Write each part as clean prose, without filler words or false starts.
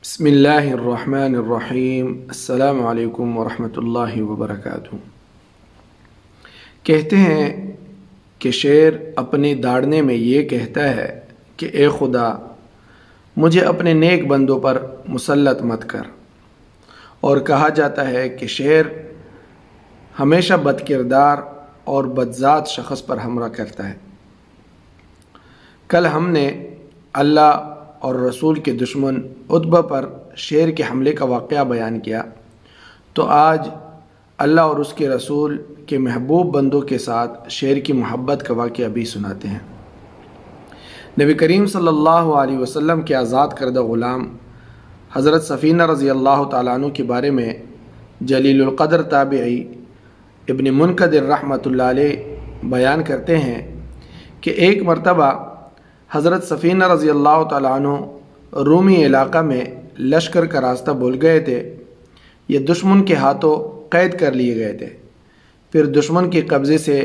بسم اللہ الرحمن الرحیم۔ السلام علیکم ورحمۃ اللہ وبرکاتہ۔ کہتے ہیں کہ شیر اپنی داڑنے میں یہ کہتا ہے کہ اے خدا مجھے اپنے نیک بندوں پر مسلط مت کر، اور کہا جاتا ہے کہ شیر ہمیشہ بد کردار اور بدذات شخص پر حملہ کرتا ہے۔ کل ہم نے اللہ اور رسول کے دشمن عتبہ پر شیر کے حملے کا واقعہ بیان کیا، تو آج اللہ اور اس کے رسول کے محبوب بندوں کے ساتھ شیر کی محبت کا واقعہ بھی سناتے ہیں۔ نبی کریم صلی اللہ علیہ وسلم کے آزاد کردہ غلام حضرت سفینہ رضی اللہ تعالیٰ عنہ کے بارے میں جلیل القدر تابعی ابن منکدر رحمۃ اللہ علیہ بیان کرتے ہیں کہ ایک مرتبہ حضرت سفینہ رضی اللہ تعالیٰ عنہ رومی علاقہ میں لشکر کا راستہ بھول گئے تھے۔ یہ دشمن کے ہاتھوں قید کر لیے گئے تھے، پھر دشمن کے قبضے سے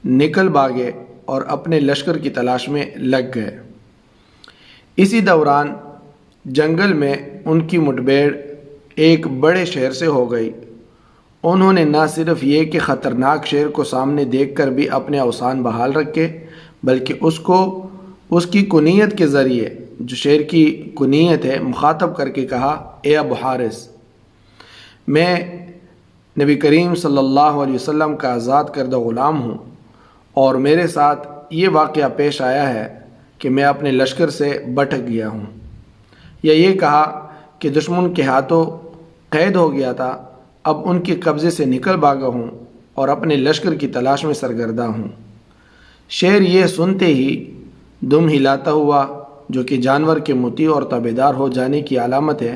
نکل بھاگے اور اپنے لشکر کی تلاش میں لگ گئے۔ اسی دوران جنگل میں ان کی مٹبھیڑ ایک بڑے شیر سے ہو گئی۔ انہوں نے نہ صرف یہ کہ خطرناک شیر کو سامنے دیکھ کر بھی اپنے اوسان بحال رکھے، بلکہ اس کی کنیت کے ذریعے، جو شیر کی کنیت ہے، مخاطب کر کے کہا، اے ابو حارث، میں نبی کریم صلی اللہ علیہ وسلم کا آزاد کردہ غلام ہوں، اور میرے ساتھ یہ واقعہ پیش آیا ہے کہ میں اپنے لشکر سے بھٹک گیا ہوں، یا یہ کہا کہ دشمن کے ہاتھوں قید ہو گیا تھا، اب ان کے قبضے سے نکل بھاگا ہوں اور اپنے لشکر کی تلاش میں سرگرداں ہوں۔ شیر یہ سنتے ہی دم ہلاتا ہوا، جو کہ جانور کے مطیع اور تابعدار ہو جانے کی علامت ہے،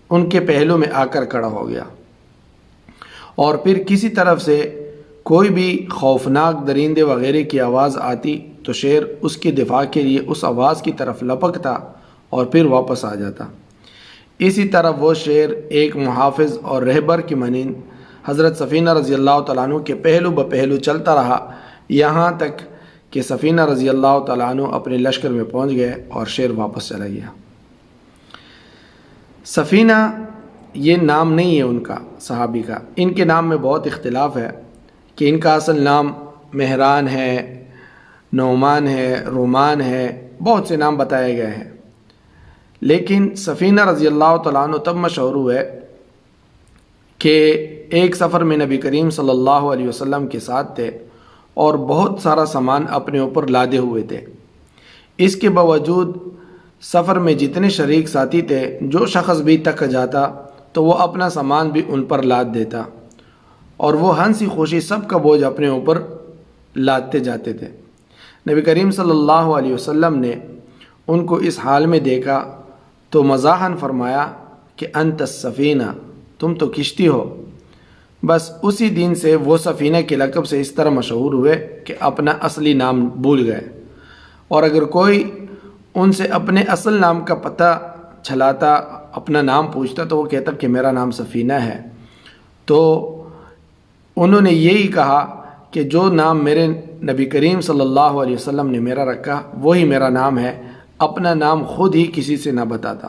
ان کے پہلو میں آ کر کھڑا ہو گیا، اور پھر کسی طرف سے کوئی بھی خوفناک درندے وغیرہ کی آواز آتی تو شیر اس کے دفاع کے لیے اس آواز کی طرف لپکتا اور پھر واپس آ جاتا۔ اسی طرح وہ شیر ایک محافظ اور رہبر کی مانند حضرت سفینہ رضی اللہ تعالیٰ عنہ کے پہلو بپہلو چلتا رہا، یہاں تک کہ سفینہ رضی اللہ تعالیٰ عنہ اپنے لشکر میں پہنچ گئے اور شیر واپس چلا گیا۔ سفینہ یہ نام نہیں ہے ان کا، صحابی کا۔ ان کے نام میں بہت اختلاف ہے کہ ان کا اصل نام مہران ہے، نعمان ہے، رومان ہے، بہت سے نام بتائے گئے ہیں، لیکن سفینہ رضی اللہ تعالیٰ عنہ تب مشہور ہوئے کہ ایک سفر میں نبی کریم صلی اللہ علیہ وسلم کے ساتھ تھے اور بہت سارا سامان اپنے اوپر لادے ہوئے تھے۔ اس کے باوجود سفر میں جتنے شریک ساتھی تھے، جو شخص بھی تک جاتا تو وہ اپنا سامان بھی ان پر لاد دیتا، اور وہ ہنسی خوشی سب کا بوجھ اپنے اوپر لادتے جاتے تھے۔ نبی کریم صلی اللہ علیہ وسلم نے ان کو اس حال میں دیکھا تو مزاحاً فرمایا کہ انت السفینہ، تم تو کشتی ہو۔ بس اسی دن سے وہ سفینہ کے لقب سے اس طرح مشہور ہوئے کہ اپنا اصلی نام بھول گئے، اور اگر کوئی ان سے اپنے اصل نام کا پتہ چھلاتا، اپنا نام پوچھتا، تو وہ کہتا کہ میرا نام سفینہ ہے۔ تو انہوں نے یہی کہا کہ جو نام میرے نبی کریم صلی اللہ علیہ وسلم نے میرا رکھا وہی میرا نام ہے، اپنا نام خود ہی کسی سے نہ بتاتا۔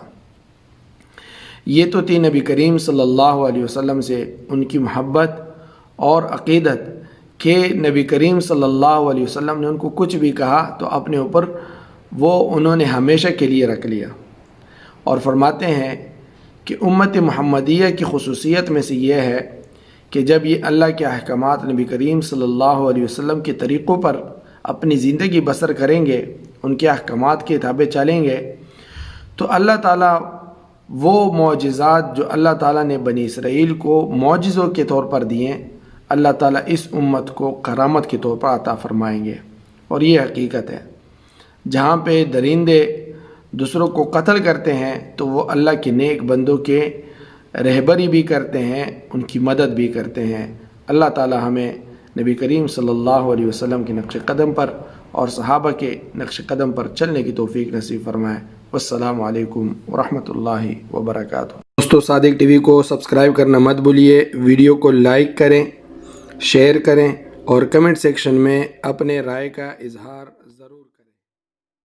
یہ تو تھی نبی کریم صلی اللہ علیہ وسلم سے ان کی محبت اور عقیدت کہ نبی کریم صلی اللہ علیہ وسلم نے ان کو کچھ بھی کہا تو اپنے اوپر وہ انہوں نے ہمیشہ کے لیے رکھ لیا، اور فرماتے ہیں کہ امت محمدیہ کی خصوصیت میں سے یہ ہے کہ جب یہ اللہ کے احکامات نبی کریم صلی اللہ علیہ وسلم کے طریقوں پر اپنی زندگی بسر کریں گے، ان کے احکامات کے تابع چلیں گے، تو اللہ تعالیٰ وہ معجزات جو اللہ تعالیٰ نے بنی اسرائیل کو معجزوں کے طور پر دیے، اللہ تعالیٰ اس امت کو کرامت کے طور پر عطا فرمائیں گے۔ اور یہ حقیقت ہے، جہاں پہ درندے دوسروں کو قتل کرتے ہیں تو وہ اللہ کے نیک بندوں کے رہبری بھی کرتے ہیں، ان کی مدد بھی کرتے ہیں۔ اللہ تعالیٰ ہمیں نبی کریم صلی اللہ علیہ وسلم کے نقش قدم پر اور صحابہ کے نقش قدم پر چلنے کی توفیق نصیب فرمائے۔ والسلام علیکم ورحمۃ اللہ وبرکاتہ۔ دوستو، صادق ٹی وی کو سبسکرائب کرنا مت بھولیے، ویڈیو کو لائک کریں، شیئر کریں، اور کمنٹ سیکشن میں اپنے رائے کا اظہار